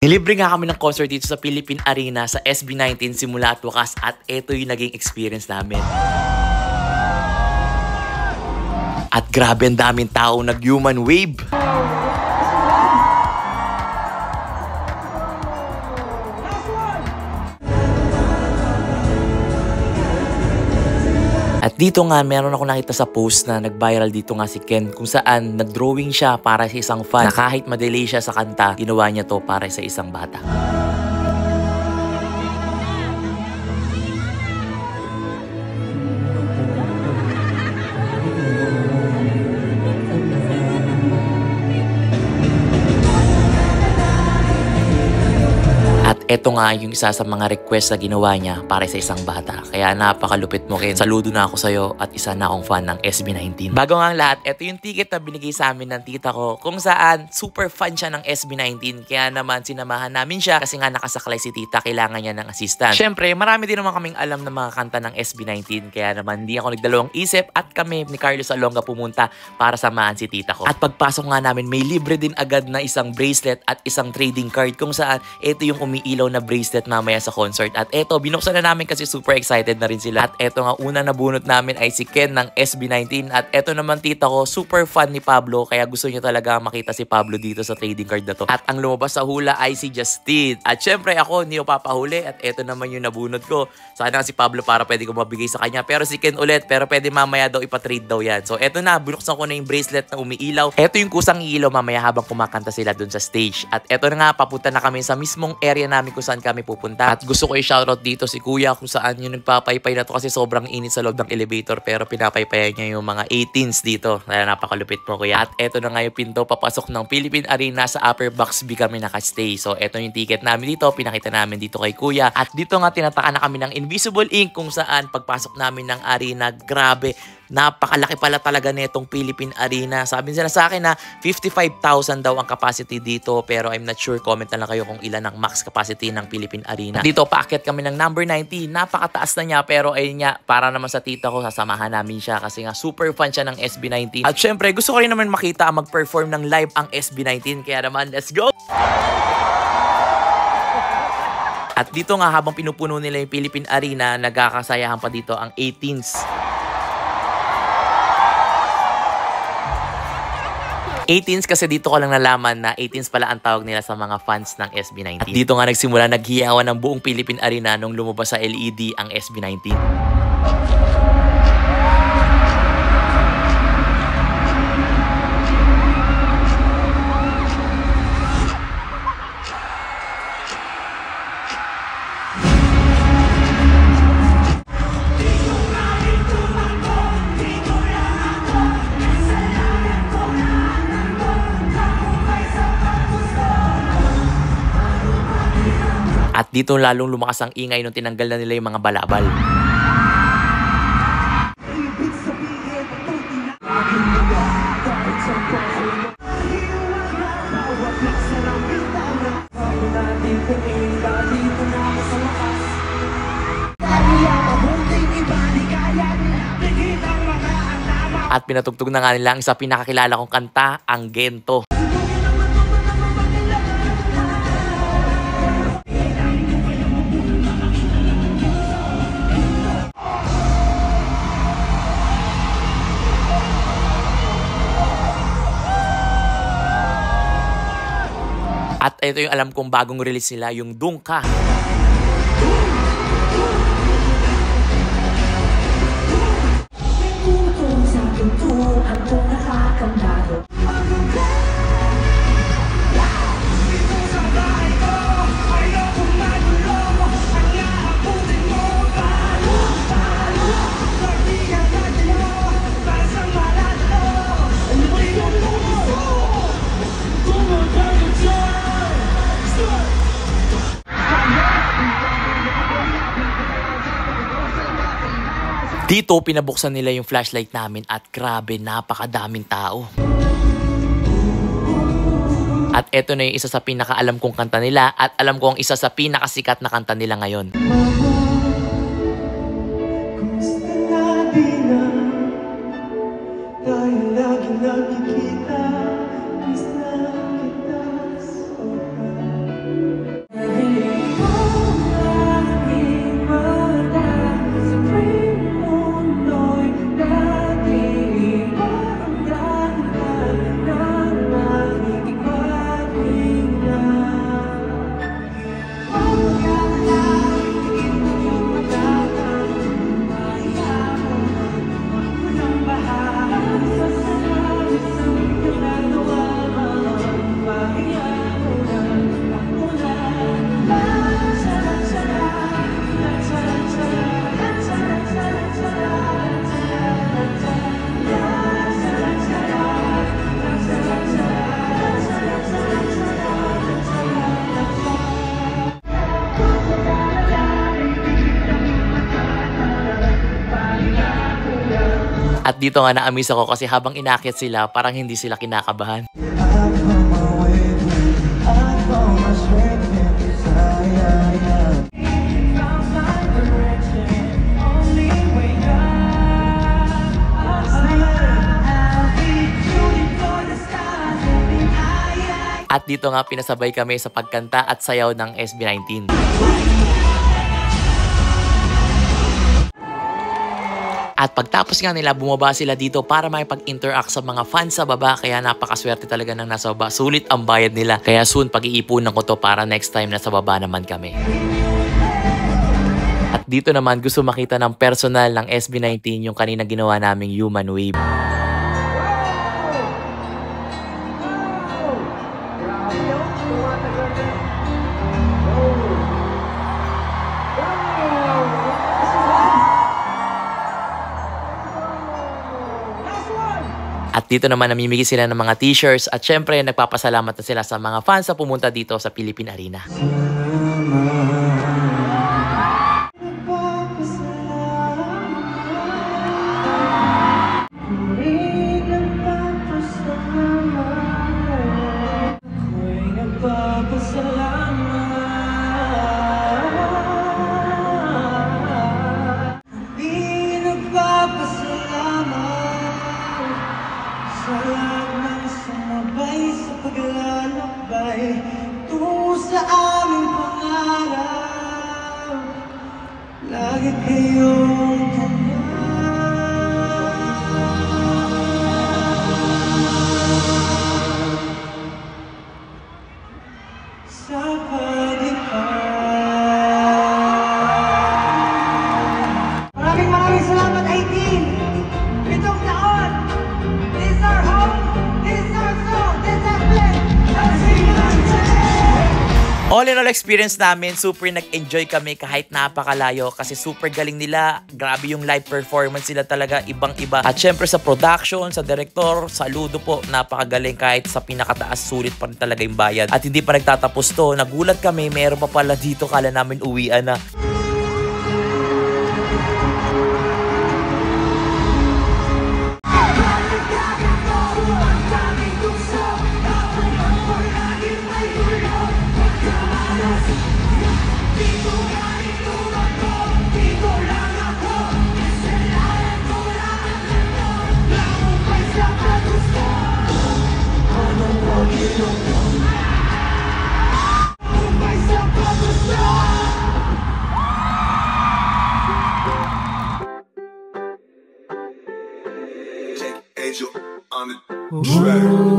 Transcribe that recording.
Nilibre nga kami ng concert dito sa Philippine Arena sa SB19 simula at wakas at ito yung naging experience namin. At grabe ang daming tao nag-human wave. At dito nga, meron ako nakita sa post na nag-viral dito nga si Ken kung saan nag-drawing siya para sa isang fan na kahit madelay siya sa kanta, ginawa niya to para sa isang bata. Ito nga yung isa sa mga request na ginawa niya para sa isang bata. Kaya napakalupit mo, Ken. Saludo na ako sa'yo at isa na akong fan ng SB19. Bago nga ang lahat, ito yung ticket na binigay sa amin ng tita ko kung saan super fan siya ng SB19. Kaya naman sinamahan namin siya kasi nga nakasaklay si tita, kailangan niya ng assistant. Siyempre, marami din naman kaming alam ng mga kanta ng SB19. Kaya naman hindi ako nagdalawang isip at kami ni Carlos Alonga pumunta para samahan si tita ko. At pagpasok nga namin, may libre din agad na isang bracelet at isang trading card kung saan ito yung umiilaw na bracelet mamaya sa concert. At eto, binuksan na namin kasi super excited na rin sila. At eto nga, una nabunot namin ay si Ken ng SB19. At eto naman tita ko, super fan ni Pablo. Kaya gusto niya talaga makita si Pablo dito sa trading card na to. At ang lumabas sa hula ay si Justin. At syempre ako, hindi ko papahuli. At eto naman yung nabunot ko. Sana si Pablo para pwede ko mabigay sa kanya. Pero si Ken ulit, pero pwede mamaya daw ipatrade daw yan. So eto na, binuksan ko na yung bracelet na umiilaw. Eto yung kusang iilaw mamaya habang kumakanta sila dun sa stage. At eto na nga, papunta na kami sa mismong area namin kung saan kami pupunta. At gusto ko i-shoutout dito si Kuya kung saan yung nagpapaypay na to kasi sobrang init sa loob ng elevator pero pinapaypayan niya yung mga 18s dito. Kaya napakalupit mo, Kuya. At eto na nga yung pinto papasok ng Philippine Arena. Sa upper box B kami nakastay. So eto yung ticket namin dito. Pinakita namin dito kay Kuya. At dito nga tinatakan na kami ng Invisible Ink kung saan pagpasok namin ng arena, grabe, napakalaki pala talaga nitong Philippine Arena. Sabi nila sa akin na 55,000 daw ang capacity dito pero I'm not sure. Comment na lang kayo kung ilan ang max capacity ng Philippine Arena. Dito paakyat kami ng number 90. Napakataas na niya pero ayun nga, para naman sa tita ko, sasamahan namin siya kasi nga super fan siya ng SB19. At syempre gusto ko rin naman makita mag-perform ng live ang SB19. Kaya naman, let's go! At dito nga habang pinupuno nila yung Philippine Arena, nagkakasayahan pa dito ang 18s. 18s kasi dito ko lang nalaman na 18s pala ang tawag nila sa mga fans ng SB19. At dito nga nagsimula naghihawan ng buong Philippine Arena nung lumabas sa LED ang SB19. At dito lalong lumakas ang ingay nung tinanggal na nila yung mga balabal. At pinatugtog na nga nila ang isa pinakakilala kong kanta, ang Gento. At ito yung alam kong bagong release nila, yung Dungka. Dito, pinabuksan nila yung flashlight namin at grabe, napakadaming tao. At eto na yung isa sa pinakaalam kong kanta nila at alam ko ang isa sa pinakasikat na kanta nila ngayon. At dito nga na-amaze ako kasi habang inakyat sila, parang hindi sila kinakabahan. At dito nga pinasabay kami sa pagkanta at sayaw ng SB19. At pagtapos nga nila, bumaba sila dito para makipag-interact sa mga fans sa baba. Kaya napakaswerte talaga ng nasa baba. Sulit ang bayad nila. Kaya soon, pag-iipunan ko to para next time nasa baba naman kami. At dito naman, gusto makita ng personal ng SB19 yung kanina ginawa naming human wave. At dito naman namimigay sila ng mga t-shirts at syempre nagpapasalamat na sila sa mga fans na pumunta dito sa Philippine Arena. Salamat ng sumabay sa paglalakbay tungo sa aming pangarap. Lagi kayong sa pagitan. Maraming salamat, 18! 7 taon! This is our home! This is our song! This is our play! All in all experience namin, super nag-enjoy kami kahit napakalayo kasi super galing nila. Grabe yung live performance sila talaga, ibang-iba. At syempre sa production, sa director, saludo po, napakagaling kahit sa pinakataas, sulit pa rin talaga yung bayad. At hindi pa nagtatapos to, nagulat kami, meron pa pala dito, kala namin uwian na. Angel on the track.